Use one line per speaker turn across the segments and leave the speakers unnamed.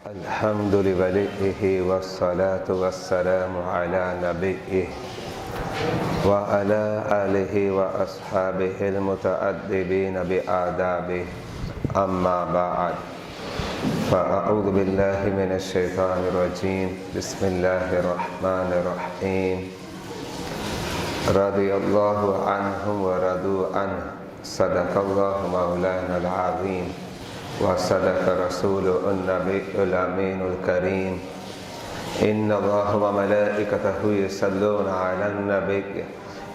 الحمد لوليه والصلاة والسلام على نبيه وعلى آله وأصحابه المتأدبين بآدابه أما بعد فأعوذ بالله من الشيطان الرجيم بسم الله الرحمن الرحيم رضي الله عنهم ورضوا عنه صدق الله مولانا العظيم وصدق رسوله النبي الأمين الكريم إن الله وملائكته يصلون على النبي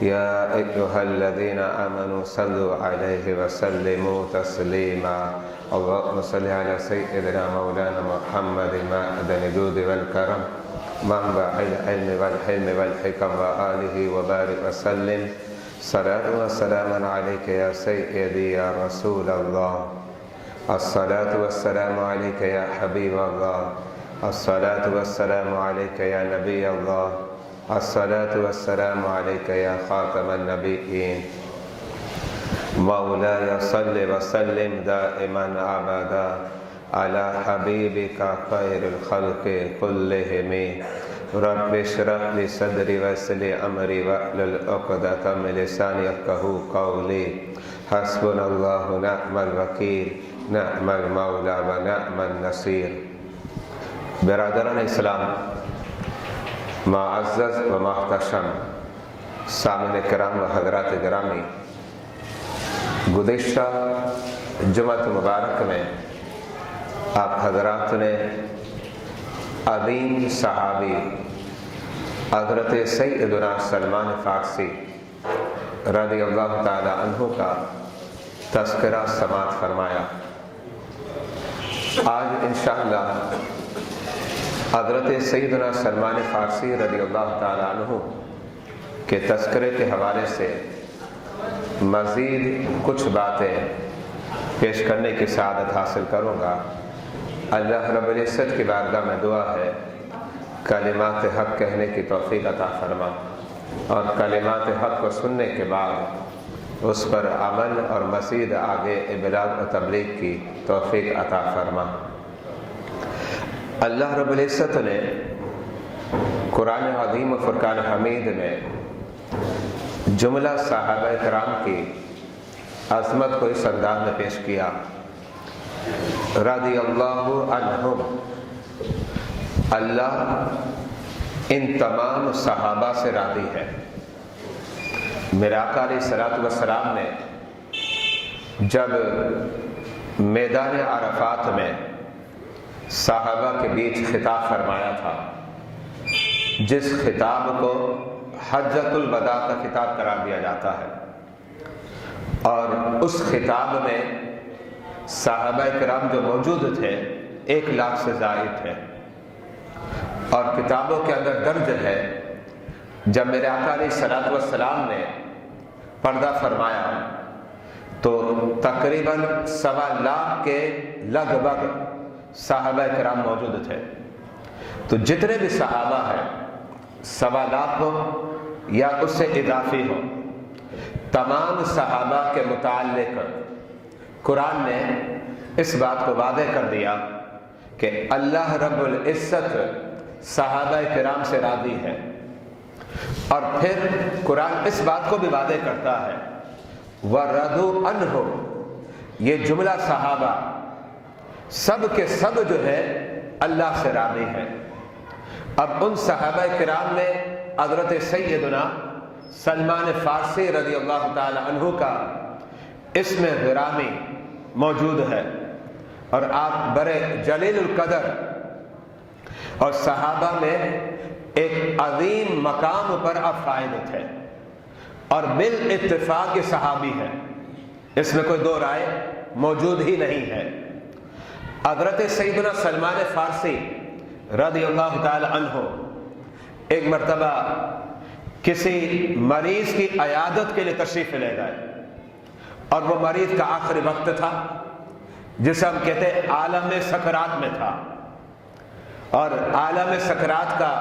يا أيها الذين آمنوا صلوا عليه وسلموا تسليما اللهم صل على سيدنا مولانا محمد معدن الجود والكرم منبع العلم والحلم والحكم وآله وبارك وسلم صلاة وسلاما عليك يا سيدي يا رسول الله الصلاة والسلام عليك يا حبيب الله الصلاة والسلام عليك يا نبي الله الصلاة والسلام عليك يا خاتم النبيين مولاي صل وسلم دائما أبدا على حبيبك خير الخلق كلهم رب اشرح لي صدري ويسر لي أمري واحلل عقدة من لساني يفقهوا قولي حسبنا الله نعم الوكيل نعم المولا و نعم النصیر۔ برادران اسلام، معزز و محتشم سامعین کرام و حضرات گرامی، گزشتہ جمعہ مبارک میں آپ حضرات نے عظیم صحابی حضرت سیدنا سلمان فارسی رضی اللہ تعالی عنہ کا تذکرہ سماعت فرمایا۔ آج انشاءاللہ حضرت سیدنا سلمان فارسی رضی اللہ تعالیٰ عنہ کے تذکرے کے حوالے سے مزید کچھ باتیں پیش کرنے کی سعادت حاصل کروں گا۔ اللہ رب العزت کی بارگاہ میں دعا ہے کلمات حق کہنے کی توفیق عطا فرما، اور کلمات حق کو سننے کے بعد اس پر عمل اور مزید آگے ابلاغ و تبلیغ کی توفیق عطا فرما۔ اللہ رب العزت نے قرآن عظیم و فرقان حمید میں جملہ صحابہ کرام کی عظمت کو اس انداز میں پیش کیا، رضی اللہ عنہم، اللہ ان تمام صحابہ سے راضی ہے۔ میرے آقا علیہ الصلوۃ والسلام نے جب میدان عرفات میں صحابہ کے بیچ خطاب فرمایا تھا، جس خطاب کو حجۃ الوداع کا خطاب قرار دیا جاتا ہے، اور اس خطاب میں صحابہ کرام جو موجود تھے 1,00,000 سے زائد تھے، اور کتابوں کے اندر درج ہے جب میرے آقا علیہ الصلوۃ والسلام نے پردہ فرمایا تو تقریباً 1.25 کے لگ بھگ صحابہ کرام موجود تھے۔ تو جتنے بھی صحابہ ہیں 1.25 ہو یا اس سے اضافی ہو، تمام صحابہ کے متعلق قرآن نے اس بات کو واضح کر دیا کہ اللہ رب العزت صحابہ کرام سے راضی ہے، اور پھر قرآن اس بات کو بھی واضح کرتا ہے وَرَضُوا عَنْهُ، یہ جملہ صحابہ سب کے سب جو ہے اللہ سے راضی ہے۔ اب ان صحابہ کرام میں حضرت سیدنا سلمان فارسی رضی اللہ تعالی عنہ کا اسم گرامی موجود ہے، اور آپ بڑے جلیل القدر اور صحابہ میں ایک عظیم مقام پر آپ فائز تھے، اور بالاتفاق یہ صحابی ہے، اس میں کوئی دو رائے موجود ہی نہیں ہے۔ حضرت سیدنا سلمان فارسی رضی اللہ تعالی عنہ ایک مرتبہ کسی مریض کی عیادت کے لیے تشریف لے گئے، اور وہ مریض کا آخری وقت تھا، جسے ہم کہتے ہیں عالم سکرات میں تھا، اور عالم سکرات کا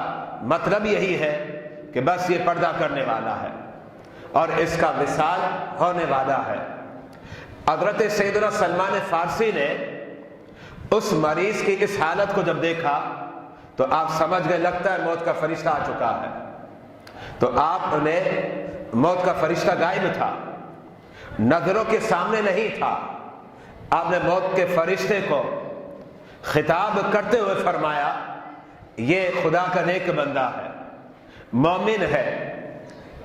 مطلب یہی ہے کہ بس یہ پردہ کرنے والا ہے اور اس کا وصال ہونے والا ہے۔ حضرت سیدنا سلمان فارسی نے اس مریض کی اس حالت کو جب دیکھا تو آپ سمجھ گئے لگتا ہے موت کا فرشتہ آ چکا ہے. تو آپ نے موت کا فرشتہ غائب تھا, نظروں کے سامنے نہیں تھا. آپ نے موت کے فرشتے کو خطاب کرتے ہوئے فرمایا یہ خدا کا نیک بندہ ہے, مومن ہے.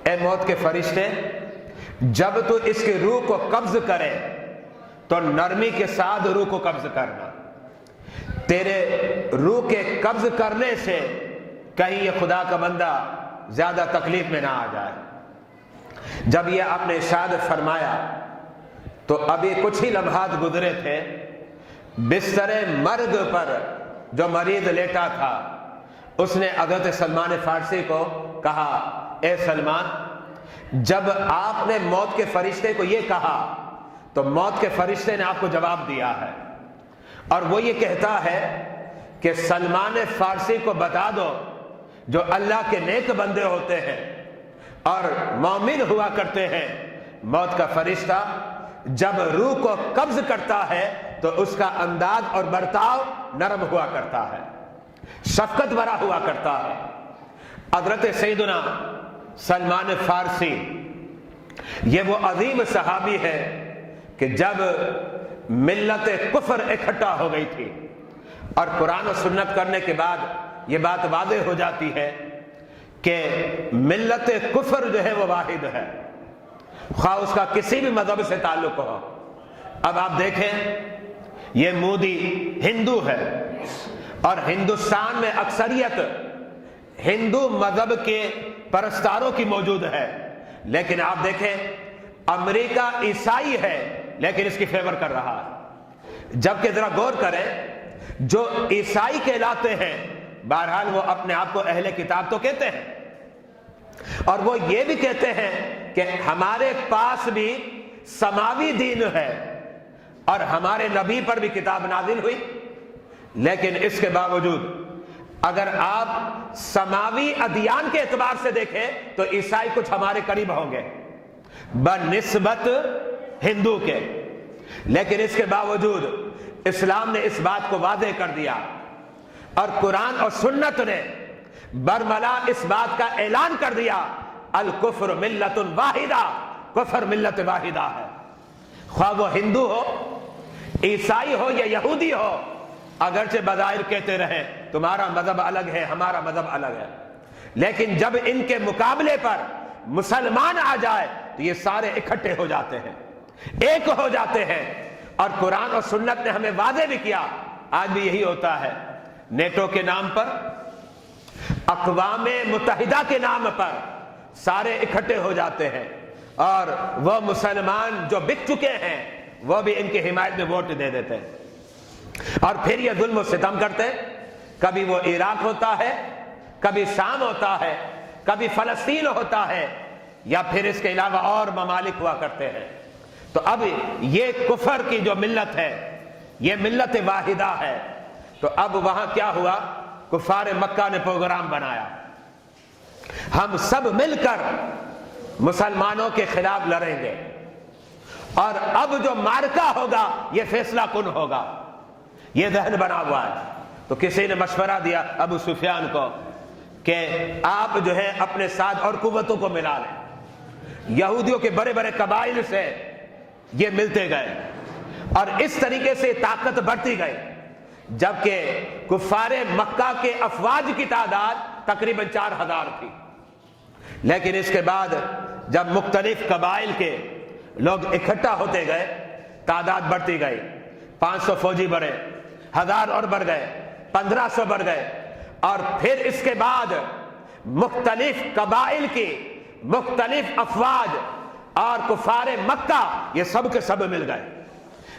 اے موت کے فرشتے, جب تو اس کی روح کو قبض کرے تو نرمی کے ساتھ روح کو قبض کرنا. تیرے روح کے قبض کرنے سے کہیں یہ خدا کا بندہ زیادہ تکلیف میں نہ آ جائے. جب یہ آپ نے ارشاد فرمایا تو ابھی کچھ ہی لمحات گزرے تھے, بستر مرگ پر جو مریض لیٹا تھا اس نے حضرت سلمان فارسی کو کہا اے سلمان, جب آپ نے موت کے فرشتے کو یہ کہا تو موت کے فرشتے نے آپ کو جواب دیا ہے, اور وہ یہ کہتا ہے کہ سلمان فارسی کو بتا دو جو اللہ کے نیک بندے ہوتے ہیں اور مومن ہوا کرتے ہیں, موت کا فرشتہ جب روح کو قبض کرتا ہے تو اس کا انداز اور برتاؤ نرم ہوا کرتا ہے, شفقت بھرا ہوا کرتا ہے. حضرت سیدنا سلمان فارسی یہ وہ عظیم صحابی ہے کہ جب ملت کفر اکٹھا ہو گئی تھی اور قرآن و سنت کرنے کے بعد یہ بات واضح ہو جاتی ہے کہ ملت کفر جو ہے وہ واحد ہے, خواہ اس کا کسی بھی مذہب سے تعلق ہو. اب آپ دیکھیں یہ مودی ہندو ہے اور ہندوستان میں اکثریت ہندو مذہب کے پرستاروں کی موجود ہے, لیکن آپ دیکھیں امریکہ عیسائی ہے لیکن اس کی فیور کر رہا ہے. جبکہ ذرا غور کریں, جو عیسائی کہلاتے ہیں بہرحال وہ اپنے آپ کو اہل کتاب تو کہتے ہیں, اور وہ یہ بھی کہتے ہیں کہ ہمارے پاس بھی سماوی دین ہے اور ہمارے نبی پر بھی کتاب نازل ہوئی. لیکن اس کے باوجود اگر آپ سماوی ادیان کے اعتبار سے دیکھیں تو عیسائی کچھ ہمارے قریب ہوں گے بنسبت ہندو کے, لیکن اس کے باوجود اسلام نے اس بات کو واضح کر دیا اور قرآن اور سنت نے برملا اس بات کا اعلان کر دیا الکفر ملت واحدہ, کفر ملت واحدہ ہے. خواہ وہ ہندو ہو, عیسائی ہو یا یہودی ہو, اگرچہ بظاہر کہتے رہے تمہارا مذہب الگ ہے ہمارا مذہب الگ ہے, لیکن جب ان کے مقابلے پر مسلمان آ جائے تو یہ سارے اکٹھے ہو جاتے ہیں, ایک ہو جاتے ہیں. اور قرآن اور سنت نے ہمیں واضح بھی کیا, آج بھی یہی ہوتا ہے. نیٹو کے نام پر, اقوام متحدہ کے نام پر سارے اکٹھے ہو جاتے ہیں, اور وہ مسلمان جو بک چکے ہیں وہ بھی ان کی حمایت میں ووٹ دے دیتے ہیں, اور پھر یہ ظلم و ستم کرتے. کبھی وہ عراق ہوتا ہے, کبھی شام ہوتا ہے, کبھی فلسطین ہوتا ہے, یا پھر اس کے علاوہ اور ممالک ہوا کرتے ہیں. تو اب یہ کفر کی جو ملت ہے یہ ملت واحدہ ہے. تو اب وہاں کیا ہوا, کفار مکہ نے پروگرام بنایا ہم سب مل کر مسلمانوں کے خلاف لڑیں گے, اور اب جو معرکہ ہوگا یہ فیصلہ کن ہوگا. یہ ذہن بنا ہوا ہے. تو کسی نے مشورہ دیا ابو سفیان کو کہ آپ جو ہے اپنے ساتھ اور قوتوں کو ملا لیں. یہودیوں کے بڑے بڑے قبائل سے یہ ملتے گئے اور اس طریقے سے طاقت بڑھتی گئی, جبکہ کفار مکہ کے افواج کی تعداد تقریباً 4000 تھی. لیکن اس کے بعد جب مختلف قبائل کے لوگ اکٹھا ہوتے گئے تعداد بڑھتی گئی. 500 فوجی بڑھے, 1000 اور بڑھ گئے, 1500 بڑھ گئے, اور پھر اس کے بعد مختلف قبائل کی مختلف افواج اور کفار مکہ یہ سب کے سب مل گئے.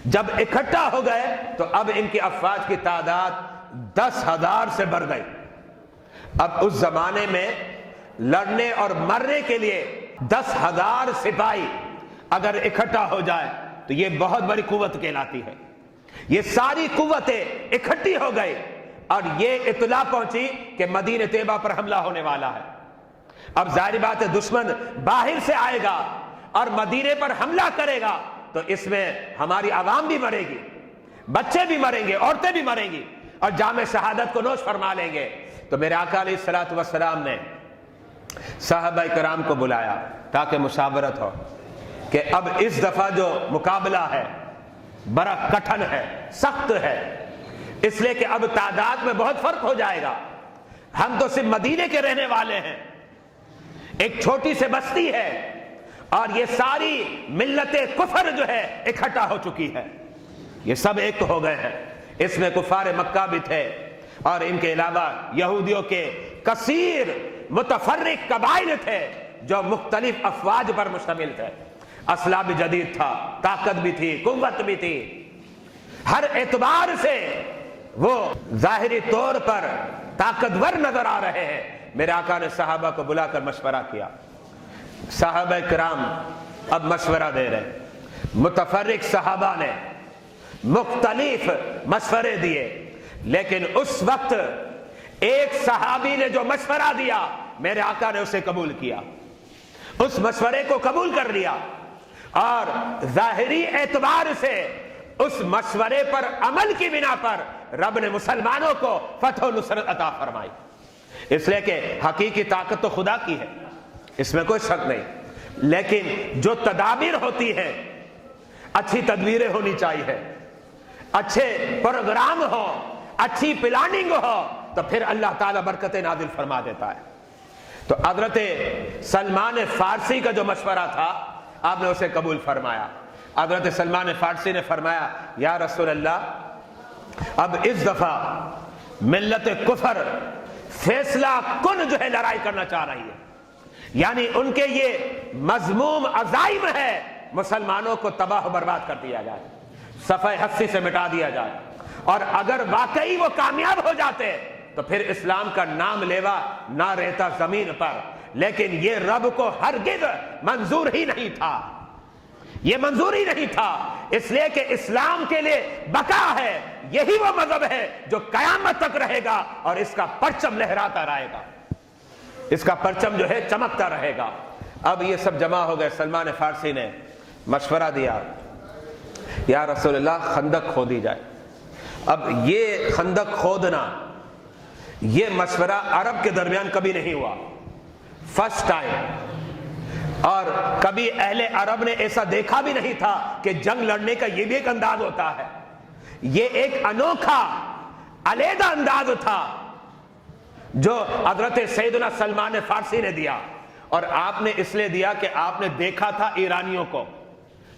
جب اکٹھا ہو گئے تو اب ان کی افواج کی تعداد 10,000 سے بڑھ گئی. اب اس زمانے میں لڑنے اور مرنے کے لیے 10,000 سپاہی اگر اکٹھا ہو جائے تو یہ بہت بڑی قوت کہلاتی ہے. یہ ساری قوتیں اکٹھی ہو گئی اور یہ اطلاع پہنچی کہ مدینہ طیبہ پر حملہ ہونے والا ہے. اب ظاہر بات ہے دشمن باہر سے آئے گا اور مدینے پر حملہ کرے گا تو اس میں ہماری عوام بھی بڑھے گی, بچے بھی مریں گے، عورتیں بھی مریں گی، اور جام شہادت کو نوش فرما لیں گے۔ تو میرے آقا علیہ الصلوۃ والسلام نے صحابہ کرام کو بلایا تاکہ مشاورت ہو کہ اب اس دفعہ جو مقابلہ ہے بڑا کٹھن ہے، سخت ہے، اس لیے کہ اب تعداد میں بہت فرق ہو جائے گا۔ ہم تو صرف مدینے کے رہنے والے ہیں، ایک چھوٹی سے بستی ہے، اور یہ ساری ملت کفر جو ہے اکٹھا ہو چکی ہے، یہ سب ایک ہو گئے ہیں۔ اس میں کفار مکہ بھی تھے، اور ان کے علاوہ یہودیوں کے کثیر متفرق قبائل تھے جو مختلف افواج پر مشتمل تھے۔ اسلحہ بھی جدید تھا، طاقت بھی تھی، قوت بھی تھی، ہر اعتبار سے وہ ظاہری طور پر طاقتور نظر آ رہے ہیں۔ میرے آقا نے صحابہ کو بلا کر مشورہ کیا، صحابہ کرام اب مشورہ دے رہے، متفرق صحابہ نے مختلف مشورے دیے، لیکن اس وقت ایک صحابی نے جو مشورہ دیا میرے آقا نے اسے قبول کیا، اس مشورے کو قبول کر لیا، اور ظاہری اعتبار سے اس مشورے پر عمل کی بنا پر رب نے مسلمانوں کو فتح و نصرت عطا فرمائی۔ اس لیے کہ حقیقی طاقت تو خدا کی ہے، اس میں کوئی شک نہیں، لیکن جو تدابیر ہوتی ہے، اچھی تدبیریں ہونی چاہیے، اچھے پروگرام ہو، اچھی پلاننگ ہو، تو پھر اللہ تعالیٰ برکتیں نازل فرما دیتا ہے۔ تو حضرت سلمان فارسی کا جو مشورہ تھا آپ نے اسے قبول فرمایا۔ حضرت سلمان فارسی نے فرمایا یا رسول اللہ، اب اس دفعہ ملت کفر فیصلہ کن جو ہے لڑائی کرنا چاہ رہی ہے، یعنی ان کے یہ مذموم عزائم ہے مسلمانوں کو تباہ و برباد کر دیا جائے، صفحہ ہستی سے مٹا دیا جائے، اور اگر واقعی وہ کامیاب ہو جاتے تو پھر اسلام کا نام لیوا نہ رہتا زمین پر۔ لیکن یہ رب کو ہرگز منظور ہی نہیں تھا، یہ منظور ہی نہیں تھا، اس لیے کہ اسلام کے لیے بقا ہے، یہی وہ مذہب ہے جو قیامت تک رہے گا، اور اس کا پرچم لہراتا رہے گا، اس کا پرچم جو ہے چمکتا رہے گا۔ اب یہ سب جمع ہو گئے، سلمان فارسی نے مشورہ دیا یا رسول اللہ خندق کھودی جائے۔ اب یہ خندق کھودنا یہ مشورہ عرب کے درمیان کبھی نہیں ہوا، فرسٹ ٹائم، اور کبھی اہل عرب نے ایسا دیکھا بھی نہیں تھا کہ جنگ لڑنے کا یہ بھی ایک انداز ہوتا ہے۔ یہ ایک انوکھا علیحدہ انداز تھا جو حضرت سیدنا سلمان فارسی نے دیا، اور آپ نے اس لیے دیا کہ آپ نے دیکھا تھا ایرانیوں کو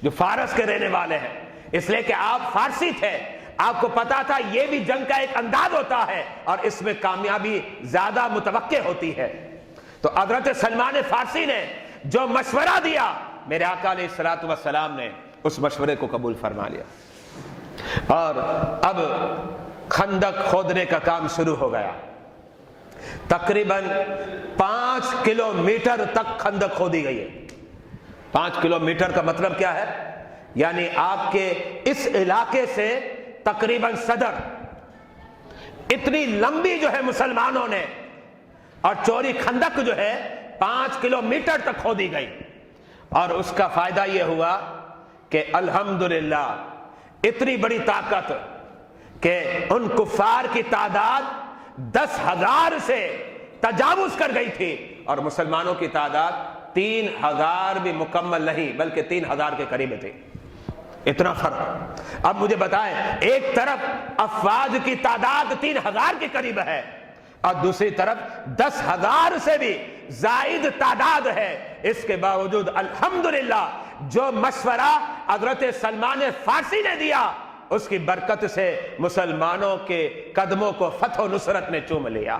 جو فارس کے رہنے والے ہیں، اس لیے کہ آپ فارسی تھے، آپ کو پتا تھا یہ بھی جنگ کا ایک انداز ہوتا ہے اور اس میں کامیابی زیادہ متوقع ہوتی ہے۔ تو حضرت سلمان فارسی نے جو مشورہ دیا میرے آقا علیہ الصلوۃ والسلام نے اس مشورے کو قبول فرما لیا، اور اب خندق کھودنے کا کام شروع ہو گیا۔ تقریباً 5 کلومیٹر تک خندق کھودی گئی ہے۔ 5 کلومیٹر کا مطلب کیا ہے؟ یعنی آپ کے اس علاقے سے تقریباً صدر، اتنی لمبی جو ہے مسلمانوں نے اور چوری خندق جو ہے 5 کلومیٹر تک کھودی گئی، اور اس کا فائدہ یہ ہوا کہ الحمدللہ اتنی بڑی طاقت کہ ان کفار کی تعداد 10,000 سے تجاوز کر گئی تھی، اور مسلمانوں کی تعداد 3,000 بھی مکمل نہیں بلکہ 3,000 کے قریب تھی۔ اتنا فرق۔ اب مجھے بتائیں، ایک طرف افواج کی تعداد 3,000 کے قریب ہے، اور دوسری طرف 10,000 سے بھی زائد تعداد ہے، اس کے باوجود الحمدللہ جو مشورہ حضرت سلمان فارسی نے دیا اس کی برکت سے مسلمانوں کے قدموں کو فتح و نصرت نے چوم لیا،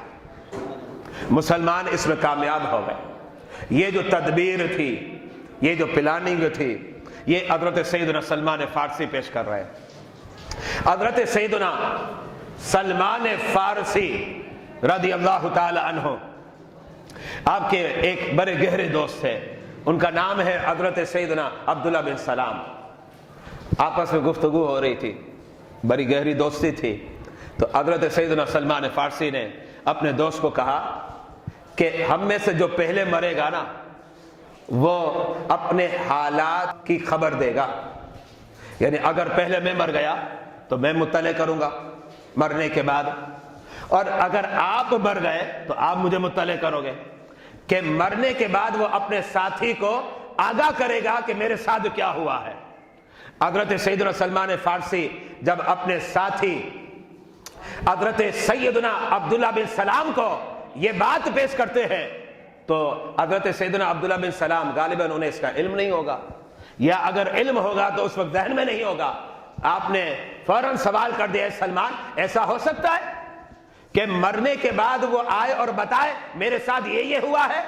مسلمان اس میں کامیاب ہو گئے۔ یہ جو تدبیر تھی، یہ جو پلاننگ تھی، یہ حضرت سیدنا سلمان فارسی پیش کر رہے ہیں۔ حضرت سیدنا سلمان فارسی رضی اللہ تعالی عنہ آپ کے ایک بڑے گہرے دوست تھے، ان کا نام ہے حضرت سیدنا عبداللہ بن سلام۔ آپس میں گفتگو ہو رہی تھی، بڑی گہری دوستی تھی، تو حضرت سیدنا سلمان فارسی نے اپنے دوست کو کہا کہ ہم میں سے جو پہلے مرے گا نا وہ اپنے حالات کی خبر دے گا، یعنی اگر پہلے میں مر گیا تو میں مطلع کروں گا مرنے کے بعد، اور اگر آپ مر گئے تو آپ مجھے مطلع کرو گے کہ مرنے کے بعد وہ اپنے ساتھی کو آگاہ کرے گا کہ میرے ساتھ کیا ہوا ہے۔ حضرت سیدنا سلمان فارسی جب اپنے ساتھی حضرت سیدنا عبداللہ بن سلام کو یہ بات پیش کرتے ہیں تو حضرت سیدنا عبداللہ بن سلام غالباً انہیں اس کا علم نہیں ہوگا، یا اگر علم ہوگا تو اس وقت ذہن میں نہیں ہوگا۔ آپ نے فوراً سوال کر دیا، سلمان ایسا ہو سکتا ہے کہ مرنے کے بعد وہ آئے اور بتائے میرے ساتھ یہ ہوا ہے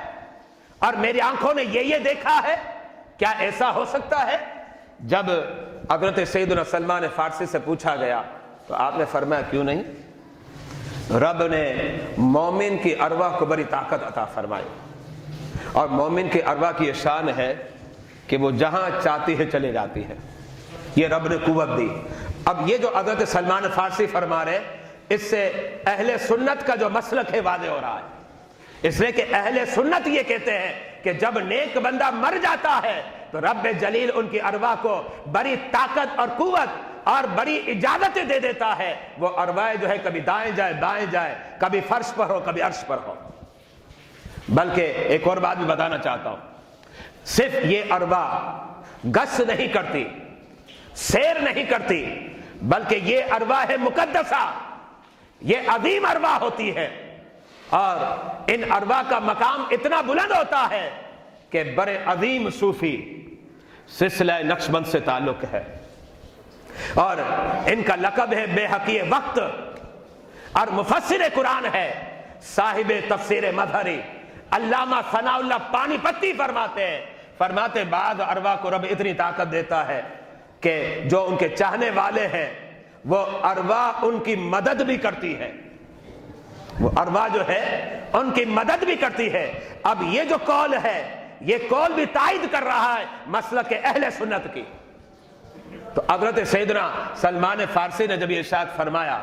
اور میری آنکھوں نے یہ دیکھا ہے، کیا ایسا ہو سکتا ہے؟ جب حضرت سیدنا سلمان فارسی سے پوچھا گیا تو آپ نے فرمایا کیوں نہیں، رب نے مومن کی ارواح کو بڑی طاقت عطا فرمائی، اور مومن کی ارواح کی یہ شان ہے کہ وہ جہاں چاہتی ہے چلے جاتی ہے، یہ رب نے قوت دی۔ اب یہ جو حضرت سلمان فارسی فرما رہے، اس سے اہل سنت کا جو مسلک ہے واضح ہو رہا ہے، اس لیے کہ اہل سنت یہ کہتے ہیں کہ جب نیک بندہ مر جاتا ہے تو رب جلیل ان کی ارواح کو بڑی طاقت اور قوت اور بڑی اجازتیں دے دیتا ہے، وہ ارواح جو ہے کبھی دائیں جائے بائیں جائے، کبھی فرش پر ہو کبھی عرش پر ہو۔ بلکہ ایک اور بات بھی بتانا چاہتا ہوں، صرف یہ ارواح گس نہیں کرتی، سیر نہیں کرتی، بلکہ یہ ارواح مقدسہ، یہ عظیم ارواح ہوتی ہے، اور ان ارواح کا مقام اتنا بلند ہوتا ہے کہ بڑے عظیم صوفی سلسلہ نقشبند سے تعلق ہے، اور ان کا لقب ہے بے حقی وقت، اور مفسر قرآن ہے، صاحب تفسیر مظہری علامہ ثناء اللہ پانی پتی فرماتے بعض ارواح کو رب اتنی طاقت دیتا ہے کہ جو ان کے چاہنے والے ہیں وہ ارواح ان کی مدد بھی کرتی ہے، وہ ارواح جو ہے ان کی مدد بھی کرتی ہے۔ اب یہ جو قول ہے، یہ قول بھی تائید کر رہا ہے مسلک اہل سنت کی۔ تو حضرت سیدنا سلمان فارسی نے جب یہ ارشاد فرمایا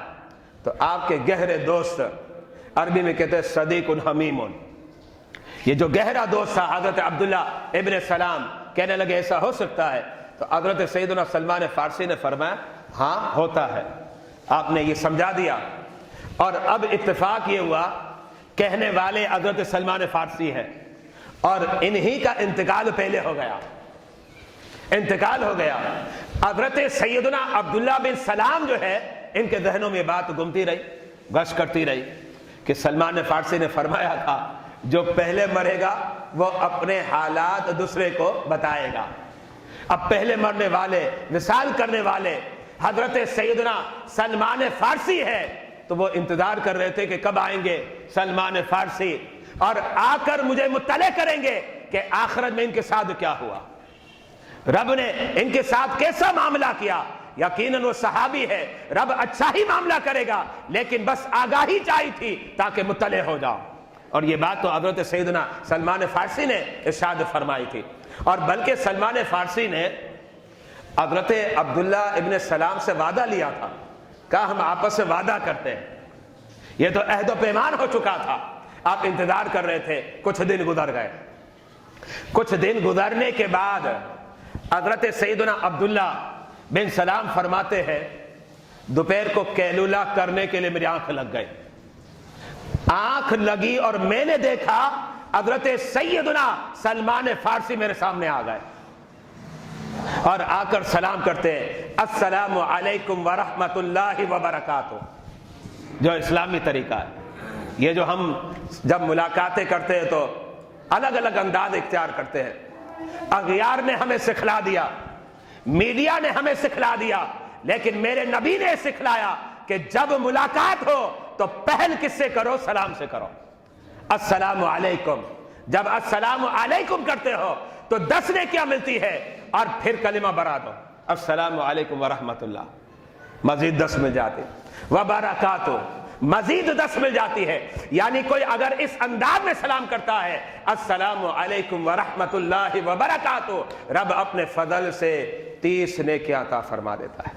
تو آپ کے گہرے دوست، عربی میں کہتے ہیں صدیق حمیم، یہ جو گہرا دوست تھا حضرت عبداللہ ابن سلام، کہنے لگے ایسا ہو سکتا ہے؟ تو حضرت سیدنا سلمان فارسی نے فرمایا ہاں ہوتا ہے، آپ نے یہ سمجھا دیا۔ اور اب اتفاق یہ ہوا، کہنے والے حضرت سلمان فارسی ہے اور انہی کا انتقال پہلے ہو گیا، انتقال ہو گیا۔ حضرت سیدنا عبداللہ بن سلام جو ہے، ان کے ذہنوں میں بات گھومتی رہی، گش کرتی رہی کہ سلمان فارسی نے فرمایا تھا جو پہلے مرے گا وہ اپنے حالات دوسرے کو بتائے گا۔ اب پہلے مرنے والے، وصال کرنے والے حضرت سیدنا سلمان فارسی ہے، تو وہ انتظار کر رہے تھے کہ کب آئیں گے سلمان فارسی اور آ کر مجھے مطلع کریں گے کہ آخرت میں ان کے ساتھ کیا ہوا، رب نے ان کے ساتھ کیسا معاملہ کیا۔ یقیناً وہ صحابی ہے، رب اچھا ہی معاملہ کرے گا، لیکن بس آگاہی چاہیے تھی تاکہ مطلع ہو جاؤ۔ اور یہ بات تو حضرت سیدنا سلمان فارسی نے ارشاد فرمائی تھی، اور بلکہ سلمان فارسی نے حضرت عبداللہ ابن سلام سے وعدہ لیا تھا، کہا ہم آپس سے وعدہ کرتے ہیں، یہ تو عہد و پیمان ہو چکا تھا، آپ انتظار کر رہے تھے، کچھ دن گزر گئے۔ کچھ دن گزرنے کے بعد حضرت سیدنا عبداللہ بن سلام فرماتے ہیں دوپہر کو قیلولہ کرنے کے لیے میری آنکھ لگ گئی، آنکھ لگی اور میں نے دیکھا حضرت سیدنا سلمان فارسی میرے سامنے آ گئے اور آ کر سلام کرتے ہیں السلام علیکم ورحمۃ اللہ وبرکاتہ، جو اسلامی طریقہ ہے۔ یہ جو ہم جب ملاقاتیں کرتے ہیں تو الگ الگ انداز اختیار کرتے ہیں، اغیار نے ہمیں سکھلا دیا، میڈیا نے ہمیں سکھلا دیا، لیکن میرے نبی نے سکھلایا کہ جب ملاقات ہو تو پہل کس سے کرو؟ سلام سے کرو، السلام علیکم۔ جب السلام علیکم کرتے ہو تو 10 نیکیاں ملتی ہے، اور پھر کلمہ برا دو السلام علیکم ورحمۃ اللہ، مزید 10 مل جاتی، وبرکاتہ مزید 10 مل جاتی ہے۔ یعنی کوئی اگر اس انداز میں سلام کرتا ہے السلام علیکم ورحمۃ اللہ وبرکاتہ، رب اپنے فضل سے 30 نیکیاں عطا فرما دیتا ہے،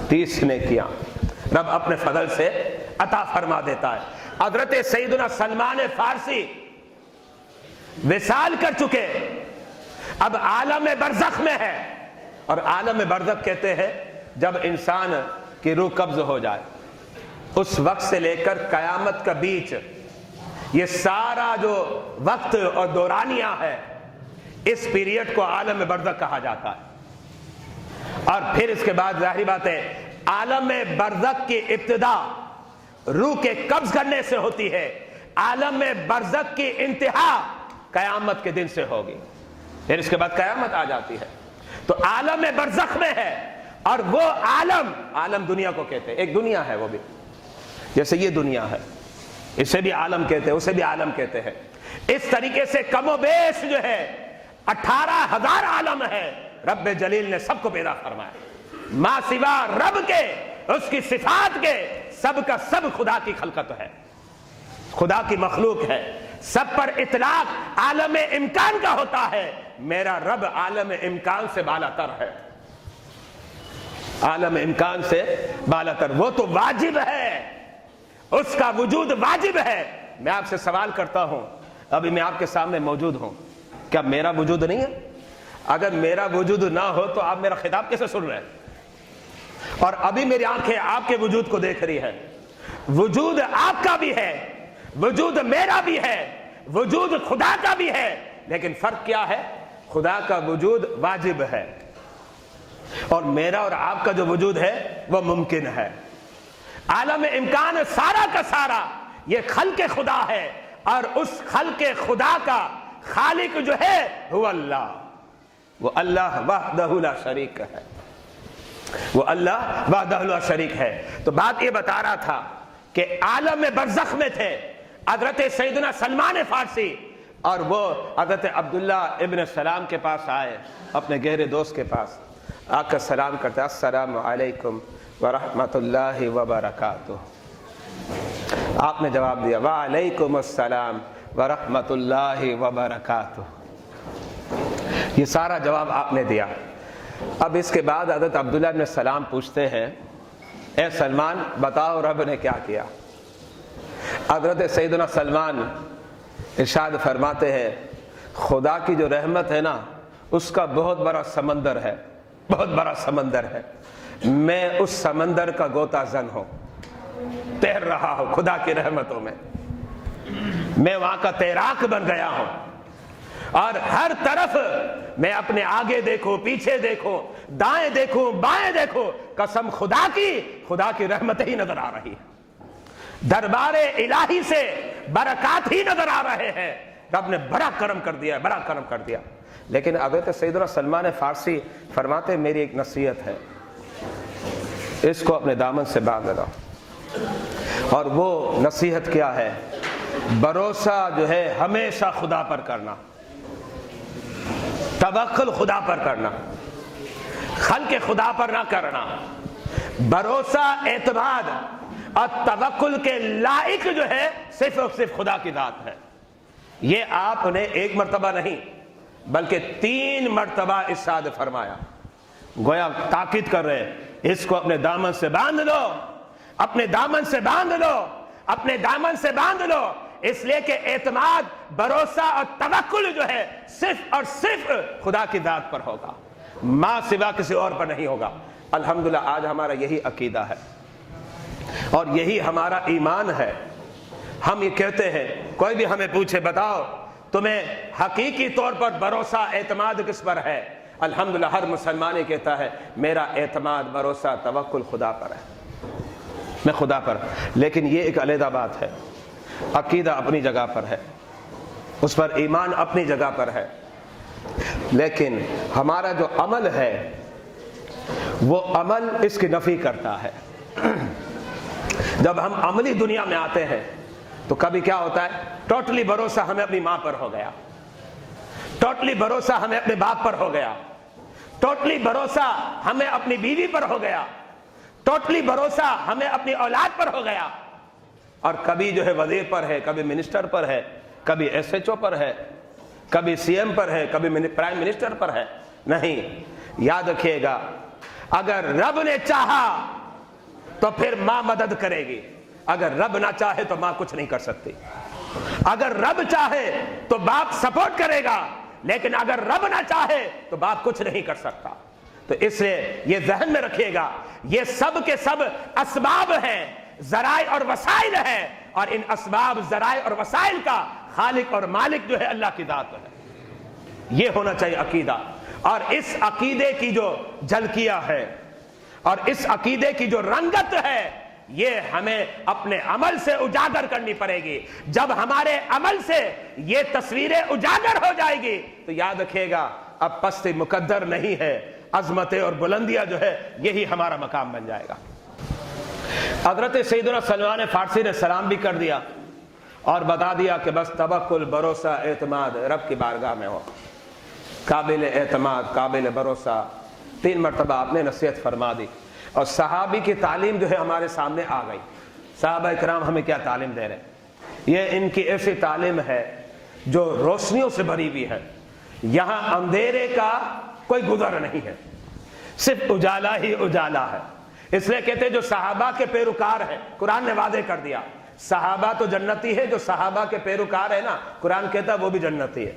30 نیکیاں رب اپنے فضل سے عطا فرما دیتا ہے۔ حضرت سیدنا سلمان فارسی وصال کر چکے، اب عالم برزخ میں ہے، اور عالم برزخ کہتے ہیں جب انسان کہ روح قبض ہو جائے، اس وقت سے لے کر قیامت کا بیچ، یہ سارا جو وقت اور دورانیہ ہے، اس پیریڈ کو عالم برزخ کہا جاتا ہے۔ اور پھر اس کے بعد ظاہری بات ہے عالم برزخ کی ابتدا روح کے قبض کرنے سے ہوتی ہے، عالم برزخ کی انتہا قیامت کے دن سے ہوگی، پھر اس کے بعد قیامت آ جاتی ہے۔ تو عالم برزخ میں ہے، اور وہ عالم دنیا کو کہتے ہیں، ایک دنیا ہے وہ بھی، جیسے یہ دنیا ہے، اسے بھی عالم کہتے ہیں، اسے بھی عالم کہتے ہیں۔ اس طریقے سے کم و بیش جو ہے 18,000 عالم ہے، رب جلیل نے سب کو پیدا فرمایا، ما سوا رب کے، اس کی صفات کے، سب کا سب خدا کی خلقت ہے، خدا کی مخلوق ہے، سب پر اطلاق عالم امکان کا ہوتا ہے۔ میرا رب عالم امکان سے بالا تر ہے، عالم امکان سے بالا تر، وہ تو واجب ہے، اس کا وجود واجب ہے۔ میں آپ سے سوال کرتا ہوں، ابھی میں آپ کے سامنے موجود ہوں، کیا میرا وجود نہیں ہے؟ اگر میرا وجود نہ ہو تو آپ میرا خطاب کیسے سن رہے ہیں؟ اور ابھی میری آنکھیں آپ کے وجود کو دیکھ رہی ہے، وجود آپ کا بھی ہے، وجود میرا بھی ہے، وجود خدا کا بھی ہے، لیکن فرق کیا ہے؟ خدا کا وجود واجب ہے، اور میرا اور آپ کا جو وجود ہے وہ ممکن ہے۔ عالم امکان سارا کا سارا یہ خلق خدا ہے، اور اس خلق خدا کا خالق جو ہے وہ اللہ، وہ اللہ وحدہ لا شریک ہے، وہ اللہ وحدہ لا شریک ہے۔ تو بات یہ بتا رہا تھا کہ عالم برزخ میں تھے حضرت سیدنا سلمان فارسی، اور وہ حضرت عبداللہ ابن سلام کے پاس آئے، اپنے گہرے دوست کے پاس آ کر سلام کرتے، السلام علیکم ورحمۃ اللہ وبرکاتہ۔ آپ نے جواب دیا وعلیکم السلام ورحمۃ اللہ وبرکاتہ، یہ سارا جواب آپ نے دیا۔ اب اس کے بعد حضرت عبداللہ ابن سلام پوچھتے ہیں، اے سلمان بتاؤ رب نے کیا کیا؟ حضرت سیدنا سلمان ارشاد فرماتے ہیں، خدا کی جو رحمت ہے نا، اس کا بہت بڑا سمندر ہے، بہت بڑا سمندر ہے، میں اس سمندر کا غوطہ زن ہوں، تیر رہا ہوں خدا کی رحمتوں میں، میں وہاں کا تیراک بن گیا ہوں، اور ہر طرف میں اپنے آگے دیکھوں، پیچھے دیکھوں، دائیں دیکھوں، بائیں دیکھوں، قسم خدا کی رحمت ہی نظر آ رہی ہے، دربار الہی سے برکات ہی نظر آ رہے ہیں، رب نے بڑا کرم کر دیا، بڑا کرم کر دیا۔ لیکن حضرت سیدنا سلمان فارسی فرماتے میری ایک نصیحت ہے، اس کو اپنے دامن سے باندھ لو، اور وہ نصیحت کیا ہے؟ بھروسہ جو ہے ہمیشہ خدا پر کرنا، توکل خدا پر کرنا، خلق خدا پر نہ کرنا، بھروسہ اعتماد اور توکل کے لائق جو ہے صرف اور صرف خدا کی ذات ہے۔ یہ آپ نے ایک مرتبہ نہیں بلکہ 3 مرتبہ ارشاد فرمایا، گویا تاکید کر رہے اس کو اپنے دامن سے باندھ لو، اپنے دامن سے باندھ لو، اپنے دامن سے باندھ لو، اس لیے کہ اعتماد، بھروسہ اور توکل جو ہے صرف اور صرف خدا کی ذات پر ہوگا، ماں سوا کسی اور پر نہیں ہوگا۔ الحمدللہ آج ہمارا یہی عقیدہ ہے اور یہی ہمارا ایمان ہے۔ ہم یہ کہتے ہیں، کوئی بھی ہمیں پوچھے بتاؤ تمہیں حقیقی طور پر بھروسہ اعتماد کس پر ہے؟ الحمدللہ ہر مسلمان یہ کہتا ہے میرا اعتماد، بھروسہ، توکل خدا پر ہے، میں خدا پر۔ لیکن یہ ایک علیحدہ بات ہے، عقیدہ اپنی جگہ پر ہے، اس پر ایمان اپنی جگہ پر ہے، لیکن ہمارا جو عمل ہے وہ عمل اس کی نفی کرتا ہے۔ جب ہم عملی دنیا میں آتے ہیں تو کبھی کیا ہوتا ہے، ٹوٹلی بھروسہ ہمیں اپنی ماں پر ہو گیا، ٹوٹلی بھروسہ ہمیں اپنے باپ پر ہو گیا، ٹوٹلی بھروسہ ہمیں اپنی بیوی پر ہو گیا، ٹوٹلی بھروسہ ہمیں اپنی اولاد پر ہو گیا، اور کبھی جو ہے وزیر پر ہے، کبھی منسٹر پر ہے، کبھی ایس ایچ او پر ہے، کبھی سی ایم پر ہے، کبھی پرائم منسٹر پر ہے۔ نہیں، یاد رکھیے گا، اگر رب نے چاہا تو پھر ماں مدد کرے گی، اگر رب نہ چاہے تو ماں کچھ نہیں کر سکتی، اگر رب چاہے تو باپ سپورٹ کرے گا، لیکن اگر رب نہ چاہے تو باپ کچھ نہیں کر سکتا۔ تو اس لیے یہ ذہن میں رکھیے گا، یہ سب کے سب اسباب ہیں، ذرائع اور وسائل ہیں، اور ان اسباب، ذرائع اور وسائل کا خالق اور مالک جو ہے اللہ کی ذات ہے۔ یہ ہونا چاہیے عقیدہ، اور اس عقیدے کی جو جھلکیاں ہے اور اس عقیدے کی جو رنگت ہے، یہ ہمیں اپنے عمل سے اجاگر کرنی پڑے گی۔ جب ہمارے عمل سے یہ تصویریں اجاگر ہو جائے گی تو یاد رکھیے گا اب پستی مقدر نہیں ہے، عظمتیں اور بلندیاں جو ہے یہی ہمارا مقام بن جائے گا۔ حضرت سیدنا سلمان فارسی نے سلام بھی کر دیا اور بتا دیا کہ بس توکل، بھروسہ، اعتماد رب کی بارگاہ میں ہو، قابل اعتماد، قابل بھروسہ، 3 مرتبہ آپ نے نصیحت فرما دی۔ اور صحابی کی تعلیم جو ہے ہمارے سامنے آ گئی۔ صحابہ اکرام ہمیں کیا تعلیم دے رہے ہیں؟ یہ ان کی ایسی تعلیم ہے جو روشنیوں سے بھری ہوئی ہے، یہاں اندھیرے کا کوئی گزر نہیں ہے، صرف اجالا ہی اجالا ہے۔ اس لیے کہتے ہیں جو صحابہ کے پیروکار ہیں، قرآن نے واضح کر دیا صحابہ تو جنتی ہے، جو صحابہ کے پیروکار ہے نا، قرآن کہتا ہے وہ بھی جنتی ہے۔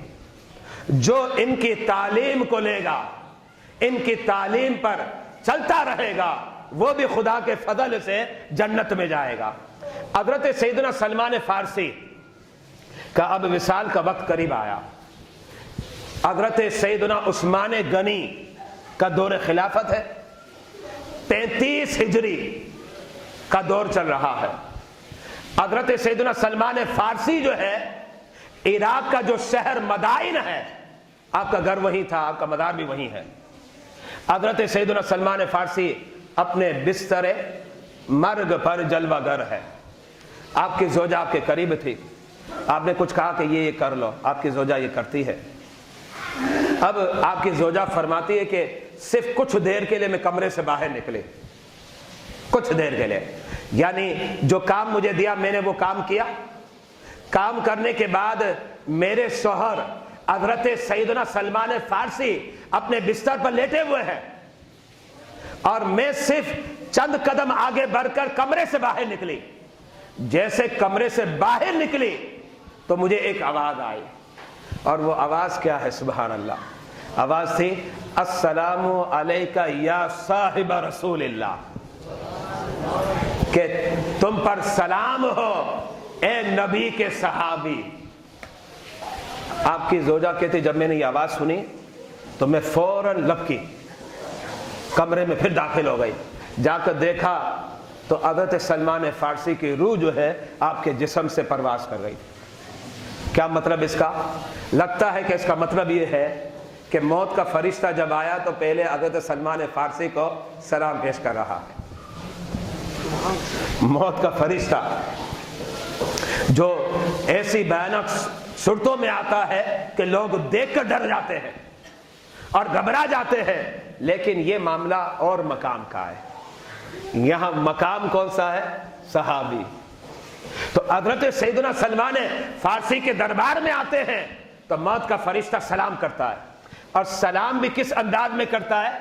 جو ان کی تعلیم کو لے گا، ان کی تعلیم پر چلتا رہے گا، وہ بھی خدا کے فضل سے جنت میں جائے گا۔ حضرت سیدنا سلمان فارسی کا اب وصال کا وقت قریب آیا۔ حضرت سیدنا عثمان غنی کا دور خلافت ہے، 35 ہجری کا دور چل رہا ہے۔ حضرت سیدنا سلمان فارسی جو ہے، عراق کا جو شہر مدائن ہے، آپ کا گھر وہیں تھا، آپ کا مدار بھی وہیں ہے۔ حضرت سیدنا سلمان فارسی اپنے بستر مرگ پر جلوہ گر ہے۔ آپ کی زوجہ آپ کے قریب تھی، آپ نے کچھ کہا کہ یہ کر لو، آپ کی زوجہ یہ کرتی ہے۔ اب آپ کی زوجہ فرماتی ہے کہ صرف کچھ دیر کے لیے میں کمرے سے باہر نکلی، کچھ دیر کے لیے، یعنی جو کام مجھے دیا میں نے وہ کام کیا۔ کام کرنے کے بعد میرے شوہر حضرت سیدنا سلمان فارسی اپنے بستر پر لیٹے ہوئے ہیں، اور میں صرف چند قدم آگے بڑھ کر کمرے سے باہر نکلی۔ جیسے کمرے سے باہر نکلی تو مجھے ایک آواز آئی، اور وہ آواز کیا ہے؟ سبحان اللہ، آواز تھی السلام علیکہ یا صاحب رسول اللہ، کہ تم پر سلام ہو اے نبی کے صحابی۔ آپ کی زوجہ کہتی جب میں نے یہ آواز سنی تو میں فوراً لپکی، کمرے میں پھر داخل ہو گئی، جا کر دیکھا تو حضرت سلمان فارسی کی روح جو ہے آپ کے جسم سے پرواز کر گئی۔ کیا مطلب اس کا؟ لگتا ہے کہ اس کا مطلب یہ ہے کہ موت کا فرشتہ جب آیا تو پہلے حضرت سلمان فارسی کو سلام پیش کر رہا ہے۔ موت کا فرشتہ جو ایسی بھیانک صورتوں میں آتا ہے کہ لوگ دیکھ کر ڈر جاتے ہیں اور گھبرا جاتے ہیں، لیکن یہ معاملہ اور مقام کا ہے۔ یہاں مقام کون سا ہے؟ صحابی۔ تو حضرت سیدنا سلمان فارسی کے دربار میں آتے ہیں تو موت کا فرشتہ سلام کرتا ہے، اور سلام بھی کس انداز میں کرتا ہے؟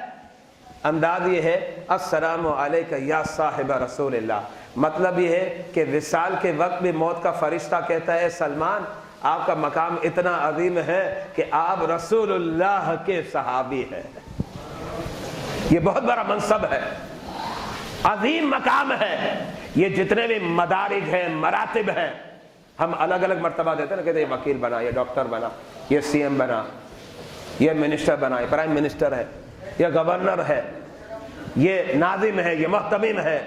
انداز یہ ہے السلام علیکہ یا صاحب رسول اللہ۔ مطلب یہ ہے کہ وصال کے وقت بھی موت کا فرشتہ کہتا ہے سلمان آپ کا مقام اتنا عظیم ہے کہ آپ رسول اللہ کے صحابی ہیں۔ یہ بہت بڑا منصب ہے، عظیم مقام ہے۔ یہ جتنے بھی مدارج ہیں، مراتب ہیں، ہم الگ الگ مرتبہ دیتے ہیں نا، کہتے ہیں یہ وکیل بنا، یہ ڈاکٹر بنا، یہ سی ایم بنا، یہ منسٹر بنا، یہ پرائم منسٹر ہے، یہ گورنر ہے، یہ ناظم ہے، یہ محتمم ہے،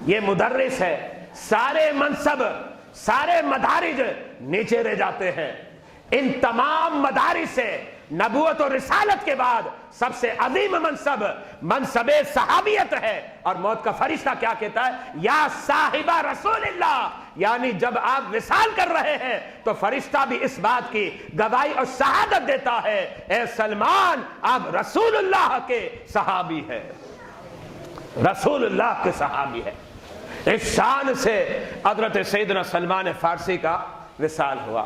یہ مدرس ہے۔ سارے منصب، سارے مدارج نیچے رہ جاتے ہیں۔ ان تمام مدارج سے نبوت اور رسالت کے بعد سب سے عظیم منصب منصب صحابیت ہے۔ اور موت کا فرشتہ کیا کہتا ہے؟ یا صاحب رسول اللہ، یعنی جب آپ وصال کر رہے ہیں تو فرشتہ بھی اس بات کی گواہی اور شہادت دیتا ہے اے سلمان آپ رسول اللہ کے صحابی ہیں، رسول اللہ کے صحابی ہیں۔ اس شان سے حضرت سیدنا سلمان فارسی کا وصال ہوا۔